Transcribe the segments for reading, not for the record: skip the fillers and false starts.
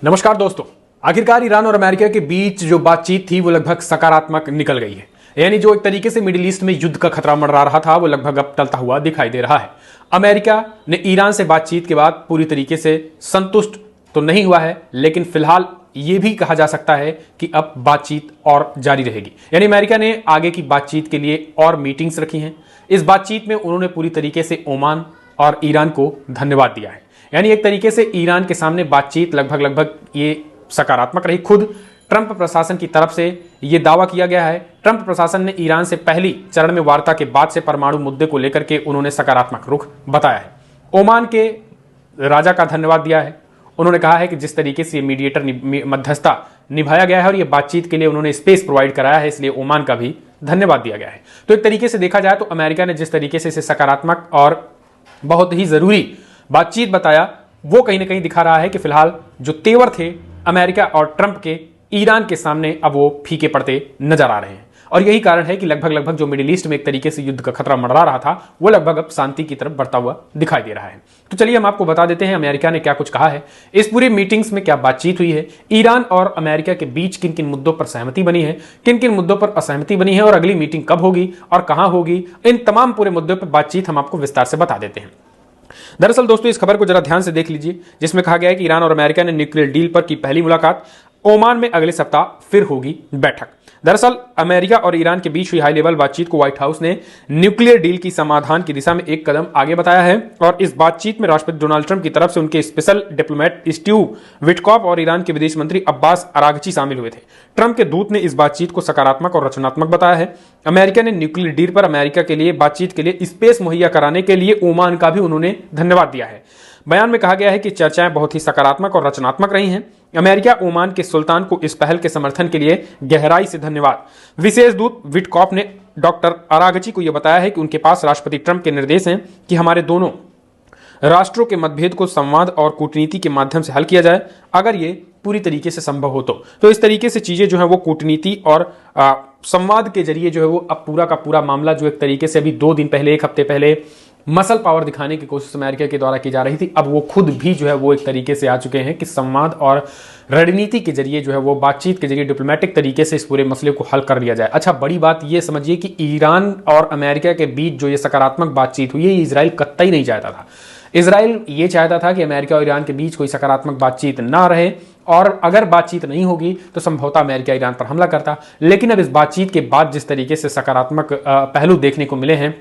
नमस्कार दोस्तों। आखिरकार ईरान और अमेरिका के बीच जो बातचीत थी वो लगभग सकारात्मक निकल गई है। यानी जो एक तरीके से मिडिल ईस्ट में युद्ध का खतरा मंडरा रहा था वो लगभग अब टलता हुआ दिखाई दे रहा है। अमेरिका ने ईरान से बातचीत के बाद पूरी तरीके से संतुष्ट तो नहीं हुआ है, लेकिन फिलहाल ये भी कहा जा सकता है कि अब बातचीत और जारी रहेगी। यानी अमेरिका ने आगे की बातचीत के लिए और मीटिंग्स रखी हैं। इस बातचीत में उन्होंने पूरी तरीके से ओमान और ईरान को धन्यवाद दिया है। यानी एक तरीके से ईरान के सामने बातचीत लगभग ये सकारात्मक रही। खुद ट्रंप प्रशासन की तरफ से यह दावा किया गया है। ट्रंप प्रशासन ने ईरान से पहली चरण में वार्ता के बाद से परमाणु मुद्दे को लेकर के उन्होंने सकारात्मक रुख बताया है। ओमान के राजा का धन्यवाद दिया है। उन्होंने कहा है कि जिस तरीके से मीडिएटर मध्यस्थता निभाया गया है और ये बातचीत के लिए उन्होंने स्पेस प्रोवाइड कराया है, इसलिए ओमान का भी धन्यवाद दिया गया है। तो एक तरीके से देखा जाए तो अमेरिका ने जिस तरीके से इसे सकारात्मक और बहुत ही जरूरी बातचीत बताया, वो कहीं ना कहीं दिखा रहा है कि फिलहाल जो तेवर थे अमेरिका और ट्रंप के ईरान के सामने अब वो फीके पड़ते नजर आ रहे हैं। और यही कारण है कि लगभग जो मिडिल ईस्ट में एक तरीके से युद्ध का खतरा मंडरा रहा था वो लगभग अब शांति की तरफ बढ़ता हुआ दिखाई दे रहा है। तो चलिए हम आपको बता देते हैं अमेरिका ने क्या कुछ कहा है, इस पूरी मीटिंग्स में क्या बातचीत हुई है, ईरान और अमेरिका के बीच किन किन मुद्दों पर सहमति बनी है, किन किन मुद्दों पर असहमति बनी है और अगली मीटिंग कब होगी और कहां होगी। इन तमाम पूरे मुद्दों पर बातचीत हम आपको विस्तार से बता देते हैं। दरअसल दोस्तों इस खबर को जरा ध्यान से देख लीजिए, जिसमें कहा गया है कि ईरान और अमेरिका ने न्यूक्लियर डील पर की पहली मुलाकात। ओमान में अगले सप्ताह फिर होगी बैठक। दरअसल अमेरिका और ईरान के बीच हुई हाई लेवल बातचीत को व्हाइट हाउस ने न्यूक्लियर डील की समाधान की दिशा में एक कदम आगे बताया है। और इस बातचीत में राष्ट्रपति डोनाल्ड ट्रंप की तरफ से उनके स्पेशल डिप्लोमेट स्टीव विटकॉफ और ईरान के विदेश मंत्री अब्बास अरागची शामिल हुए थे। ट्रंप के दूत ने इस बातचीत को सकारात्मक और रचनात्मक बताया है। अमेरिका ने न्यूक्लियर डील पर अमेरिका के लिए बातचीत के लिए स्पेस मुहैया कराने के लिए ओमान का भी उन्होंने धन्यवाद दिया है। बयान में कहा गया है कि चर्चाएं बहुत ही सकारात्मक और रचनात्मक रही हैं। अमेरिका ओमान के सुल्तान को इस पहल के समर्थन के लिए गहराई से धन्यवाद। विशेष दूत विटकॉफ ने डॉक्टर अरागची को यह बताया है कि उनके पास राष्ट्रपति ट्रंप के निर्देश हैं कि हमारे दोनों राष्ट्रों के मतभेद को संवाद और कूटनीति के माध्यम से हल किया जाए, अगर ये पूरी तरीके से संभव हो तो इस तरीके से चीजें जो है वो कूटनीति और संवाद के जरिए जो है वो अब पूरा का पूरा मामला जो एक तरीके से अभी 2 दिन पहले, 1 हफ्ते पहले मसल पावर दिखाने की कोशिश अमेरिका के द्वारा की जा रही थी, अब वो खुद भी जो है वो एक तरीके से आ चुके हैं कि संवाद और रणनीति के जरिए जो है वो बातचीत के जरिए डिप्लोमेटिक तरीके से इस पूरे मसले को हल कर लिया जाए। अच्छा, बड़ी बात ये समझिए कि ईरान और अमेरिका के बीच जो ये सकारात्मक बातचीत हुई है, इजराइल कतई नहीं चाहता था। इजराइल ये चाहता था कि अमेरिका और ईरान के बीच कोई सकारात्मक बातचीत ना रहे और अगर बातचीत नहीं होगी तो संभवतः अमेरिका ईरान पर हमला करता। लेकिन अब इस बातचीत के बाद जिस तरीके से सकारात्मक पहलू देखने को मिले हैं,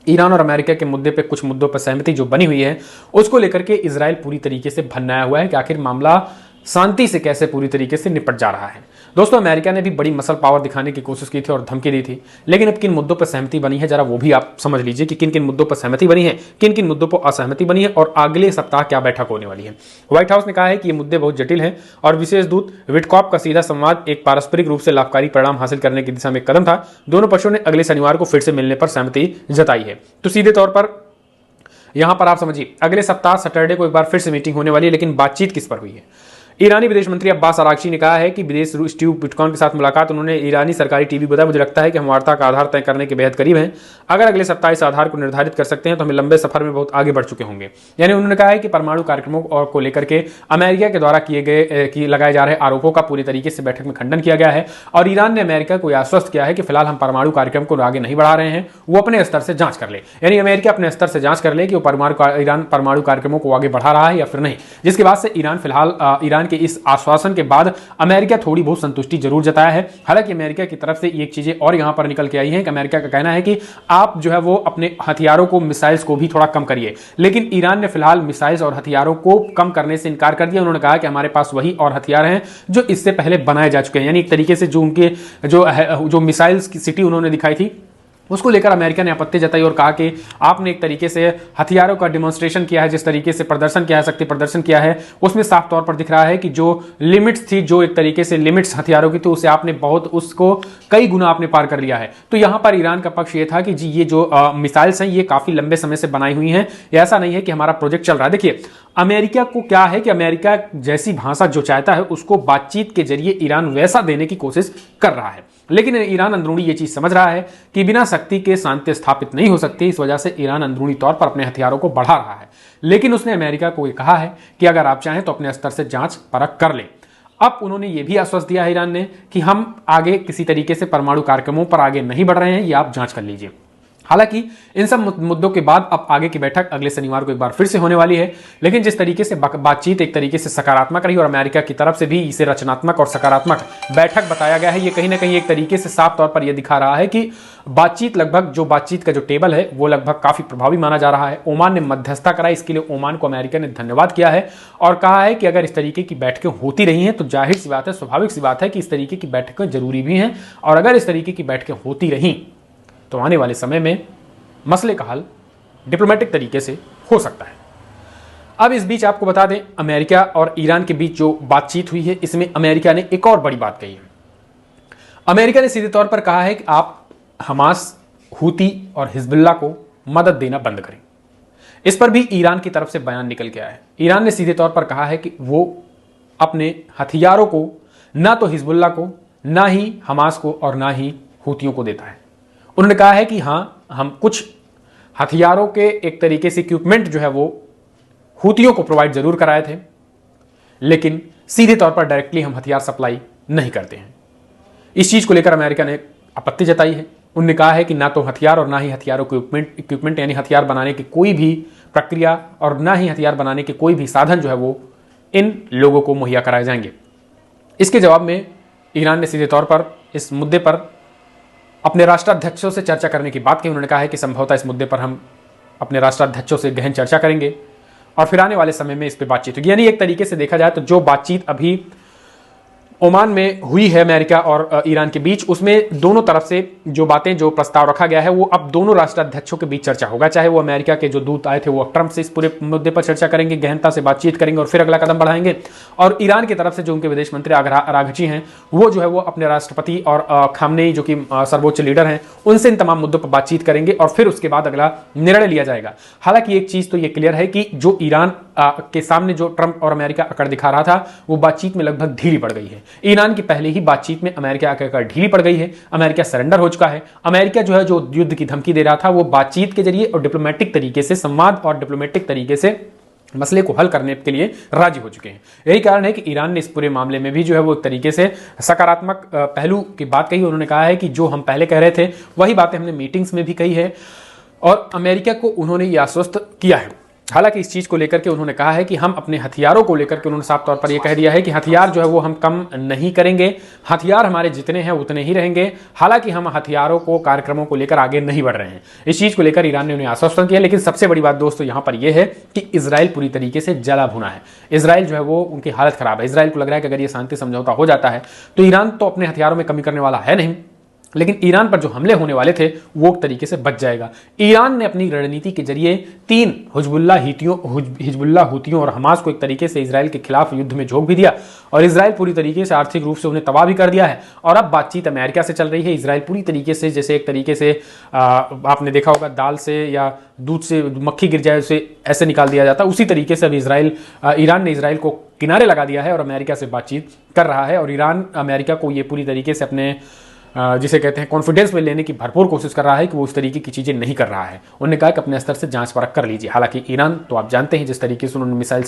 ईरान और अमेरिका के मुद्दे पे कुछ मुद्दों पर सहमति जो बनी हुई है, उसको लेकर के इजराइल पूरी तरीके से भन्नाया हुआ है कि आखिर मामला शांति से कैसे पूरी तरीके से निपट जा रहा है। दोस्तों अमेरिका ने भी बड़ी मसल पावर दिखाने की कोशिश की थी और धमकी दी थी, लेकिन अब किन मुद्दों पर सहमति बनी है जरा वो भी आप समझ लीजिए कि किन किन मुद्दों पर सहमति बनी है, किन किन मुद्दों पर असहमति बनी है और अगले सप्ताह क्या बैठक होने वाली है। व्हाइट हाउस ने कहा है कि ये मुद्दे बहुत जटिल हैं और विशेष दूत विटकॉफ का सीधा संवाद एक पारस्परिक रूप से लाभकारी परिणाम हासिल करने की दिशा में एक कदम था। दोनों पक्षों ने अगले शनिवार को फिर से मिलने पर सहमति जताई है। तो सीधे तौर पर यहां पर आप समझिए अगले सप्ताह सैटरडे को एक बार फिर से मीटिंग होने वाली है, लेकिन बातचीत किस पर हुई है। ईरानी विदेश मंत्री अब्बास अरागची ने कहा है कि विदेश स्टीव विटकॉफ के साथ मुलाकात उन्होंने ईरानी सरकारी टीवी बताया, मुझे लगता है कि हम वार्ता का आधार तय करने के बेहद करीब हैं। अगर अगले सप्ताह इस आधार को निर्धारित कर सकते हैं तो हमें लंबे सफर में बहुत आगे बढ़ चुके होंगे। यानी उन्होंने कहा है कि परमाणु कार्यक्रमों और को लेकर के अमेरिका के द्वारा लगाए जा रहे आरोपों का पूरी तरीके से बैठक में खंडन किया गया है और ईरान ने अमेरिका को आश्वस्त किया है कि फिलहाल हम परमाणु कार्यक्रम को आगे नहीं बढ़ा रहे हैं, वो अपने स्तर से जांच कर ले। यानी अमेरिका अपने स्तर से जांच कर ले कि वो ईरान परमाणु कार्यक्रमों को आगे बढ़ा रहा है या फिर नहीं, जिसके बाद से ईरान फिलहाल ईरान के इस आश्वासन के बाद अमेरिका थोड़ी बहुत संतुष्टि जरूर जताया है। हालांकि अमेरिका की तरफ से एक चीजें और यहां पर निकल के आई हैं कि अमेरिका का कहना है कि आप जो है वो अपने हथियारों को, मिसाइल्स को भी थोड़ा कम करिए, लेकिन ईरान ने फिलहाल मिसाइल्स और हथियारों को कम करने से इनकार कर दिया। उन्होंने कहा कि हमारे पास वही और हथियार हैं जो इससे पहले बनाए जा चुके हैं। यानी एक तरीके से जो उनके जो मिसाइल्स की सिटी उन्होंने दिखाई थी उसको लेकर अमेरिका ने आपत्ति जताई और कहा कि आपने एक तरीके से हथियारों का डिमॉन्स्ट्रेशन किया है, जिस तरीके से प्रदर्शन किया है, शक्ति प्रदर्शन किया है, उसमें साफ तौर पर दिख रहा है कि जो लिमिट्स थी, जो एक तरीके से लिमिट्स हथियारों की थी, उसे आपने उसको कई गुना आपने पार कर लिया है। तो यहां पर ईरान का पक्ष ये था कि जी ये जो मिसाइल्स हैं ये काफी लंबे समय से बनाई हुई हैं, ऐसा नहीं है कि हमारा प्रोजेक्ट चल रहा है। देखिए अमेरिका को क्या है कि अमेरिका जैसी भाषा जो चाहता है उसको बातचीत के जरिए ईरान वैसा देने की कोशिश कर रहा है। लेकिन ईरान अंदरूनी ये चीज समझ रहा है कि बिना शक्ति के शांति स्थापित नहीं हो सकती। इस वजह से ईरान अंदरूनी तौर पर अपने हथियारों को बढ़ा रहा है। लेकिन उसने अमेरिका को ये कहा है कि अगर आप चाहें तो अपने स्तर से जांच परख कर लें। अब उन्होंने ये भी आश्वस्त दिया है ईरान ने कि हम आगे किसी तरीके से परमाणु कार्यक्रमों पर आगे नहीं बढ़ रहे हैं, ये आप जांच कर लीजिए। हालांकि इन सब मुद्दों के बाद अब आगे की बैठक अगले शनिवार को एक बार फिर से होने वाली है। लेकिन जिस तरीके से बातचीत एक तरीके से सकारात्मक रही और अमेरिका की तरफ से भी इसे रचनात्मक और सकारात्मक बैठक बताया गया है, ये कहीं ना कहीं एक तरीके से साफ तौर पर यह दिखा रहा है कि बातचीत का जो टेबल है वो लगभग काफी प्रभावी माना जा रहा है। ओमान ने मध्यस्थता करा, इसके लिए ओमान को अमेरिका ने धन्यवाद किया है और कहा है कि अगर इस तरीके की बैठकें होती रही हैं तो जाहिर सी बात है, स्वाभाविक सी बात है कि इस तरीके की बैठकें जरूरी भी हैं और अगर इस तरीके की बैठकें होती रहीं तो आने वाले समय में मसले का हल डिप्लोमेटिक तरीके से हो सकता है। अब इस बीच आपको बता दें, अमेरिका और ईरान के बीच जो बातचीत हुई है इसमें अमेरिका ने एक और बड़ी बात कही है। अमेरिका ने सीधे तौर पर कहा है कि आप हमास, हूती और हिजबुल्लाह को मदद देना बंद करें। इस पर भी ईरान की तरफ से बयान निकल के आया है। ईरान ने सीधे तौर पर कहा है कि वो अपने हथियारों को ना तो हिजबुल्लाह को, ना ही हमास को और ना ही हूतियों को देता है। उन्होंने कहा है कि हाँ, हम कुछ हथियारों के एक तरीके से इक्विपमेंट जो है वो हूतियों को प्रोवाइड जरूर कराए थे, लेकिन सीधे तौर पर डायरेक्टली हम हथियार सप्लाई नहीं करते हैं। इस चीज को लेकर अमेरिका ने आपत्ति जताई है। उन्होंने कहा है कि ना तो हथियार और ना ही हथियारों के इक्विपमेंट यानी हथियार बनाने की कोई भी प्रक्रिया और ना ही हथियार बनाने के कोई भी साधन जो है वो इन लोगों को मुहैया कराए जाएंगे। इसके जवाब में ईरान ने सीधे तौर पर इस मुद्दे पर अपने राष्ट्राध्यक्षों से चर्चा करने की बात की। उन्होंने कहा है कि संभवतः इस मुद्दे पर हम अपने राष्ट्राध्यक्षों से गहन चर्चा करेंगे और फिर आने वाले समय में इस पर बातचीत होगी। यानी एक तरीके से देखा जाए तो जो बातचीत अभी ओमान में हुई है अमेरिका और ईरान के बीच, उसमें दोनों तरफ से जो बातें, जो प्रस्ताव रखा गया है वो अब दोनों राष्ट्राध्यक्षों के बीच चर्चा होगा। चाहे वो अमेरिका के जो दूत आए थे वो ट्रंप से इस पूरे मुद्दे पर चर्चा करेंगे, गहनता से बातचीत करेंगे और फिर अगला कदम बढ़ाएंगे। और ईरान की तरफ से जो उनके विदेश मंत्री अराघची हैं वो जो है वो अपने राष्ट्रपति और खामनेई जो कि सर्वोच्च लीडर हैं उनसे इन तमाम मुद्दों पर बातचीत करेंगे और फिर उसके बाद अगला निर्णय लिया जाएगा। हालांकि एक चीज तो ये क्लियर है कि जो ईरान के सामने जो ट्रंप और अमेरिका अकड़ दिखा रहा था वो बातचीत में लगभग ढीली पड़ गई है। ईरान की पहले ही बातचीत में अमेरिका अकड़ ढीली पड़ गई है। अमेरिका सरेंडर हो चुका है। अमेरिका जो है जो युद्ध की धमकी दे रहा था वो बातचीत के जरिए और डिप्लोमेटिक तरीके से, संवाद और डिप्लोमेटिक तरीके से मसले को हल करने के लिए राजी हो चुके हैं। यही कारण है कि ईरान ने इस पूरे मामले में भी जो है वो एक तरीके से सकारात्मक पहलू की बात कही। उन्होंने कहा है कि जो हम पहले कह रहे थे वही बातें हमने मीटिंग्स में भी कही है और अमेरिका को उन्होंने ये आश्वस्त किया है। हालांकि इस चीज को लेकर के उन्होंने कहा है कि हम अपने हथियारों को लेकर के, उन्होंने साफ तौर पर यह कह दिया है कि हथियार जो है वो हम कम नहीं करेंगे, हथियार हमारे जितने हैं उतने ही रहेंगे। हालांकि हम हथियारों को, कार्यक्रमों को लेकर आगे नहीं बढ़ रहे हैं। इस चीज को लेकर ईरान ने उन्हें आश्वस्त किया। लेकिन सबसे बड़ी बात दोस्तों यहां पर यह है कि इजराइल पूरी तरीके से जला भुना है। इजराइल जो है वो, उनकी हालत खराब है। इजराइल को लग रहा है कि अगर ये शांति समझौता हो जाता है तो ईरान तो अपने हथियारों में कमी करने वाला है नहीं, लेकिन ईरान पर जो हमले होने वाले थे वो एक तरीके से बच जाएगा। ईरान ने अपनी रणनीति के जरिए 3 हिजबुल्लाह, हूतियों और हमास को एक तरीके से इजराइल के खिलाफ युद्ध में झोंक भी दिया और इजराइल पूरी तरीके से आर्थिक रूप से उन्हें तबाह भी कर दिया है। और अब बातचीत अमेरिका से चल रही है। इजराइल पूरी तरीके से, जैसे एक तरीके से आपने देखा होगा दाल से या दूध से मक्खी गिर जाए उसे ऐसे निकाल दिया जाता है, उसी तरीके से अब ईरान ने इजराइल को किनारे लगा दिया है और अमेरिका से बातचीत कर रहा है। और ईरान अमेरिका को ये पूरी तरीके से अपने जिसे कहते हैं कॉन्फिडेंस में लेने की भरपूर कोशिश कर रहा है कि वो इस तरीके की चीज़ें नहीं कर रहा है। उन्होंने कहा कि अपने स्तर से जांच परख कर लीजिए। हालांकि ईरान तो आप जानते हैं जिस तरीके से उन्होंने मिसाइल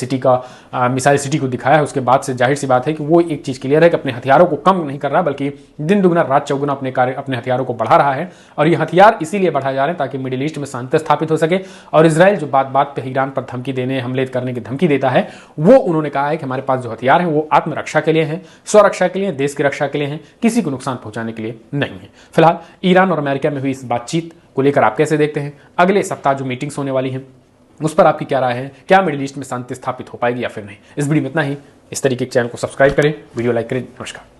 सिटी को दिखाया है, उसके बाद से जाहिर सी बात है कि वो एक चीज़ क्लियर है कि अपने हथियारों को कम नहीं कर रहा बल्कि दिन दुगुना रात चौगुना अपने हथियारों को बढ़ा रहा है। और ये हथियार इसीलिए बढ़ाए जा रहे हैं ताकि मिडिल ईस्ट में शांति स्थापित हो सके। और इजराइल जो बात बात पर ईरान पर धमकी देने, हमले करने की धमकी देता है, वो उन्होंने कहा है कि हमारे पास जो हथियार हैं वो आत्मरक्षा के लिए हैं, स्वरक्षा के लिए, देश की रक्षा के लिए हैं, किसी को नुकसान पहुंचाने के लिए नहीं है। फिलहाल ईरान और अमेरिका में हुई इस बातचीत को लेकर आप कैसे देखते हैं? अगले सप्ताह जो मीटिंग्स होने वाली हैं उस पर आपकी क्या राय है? क्या मिडिल ईस्ट में शांति स्थापित हो पाएगी या फिर नहीं? इस वीडियो में इतना ही। इस तरीके के चैनल को सब्सक्राइब करें, वीडियो लाइक करें। नमस्कार।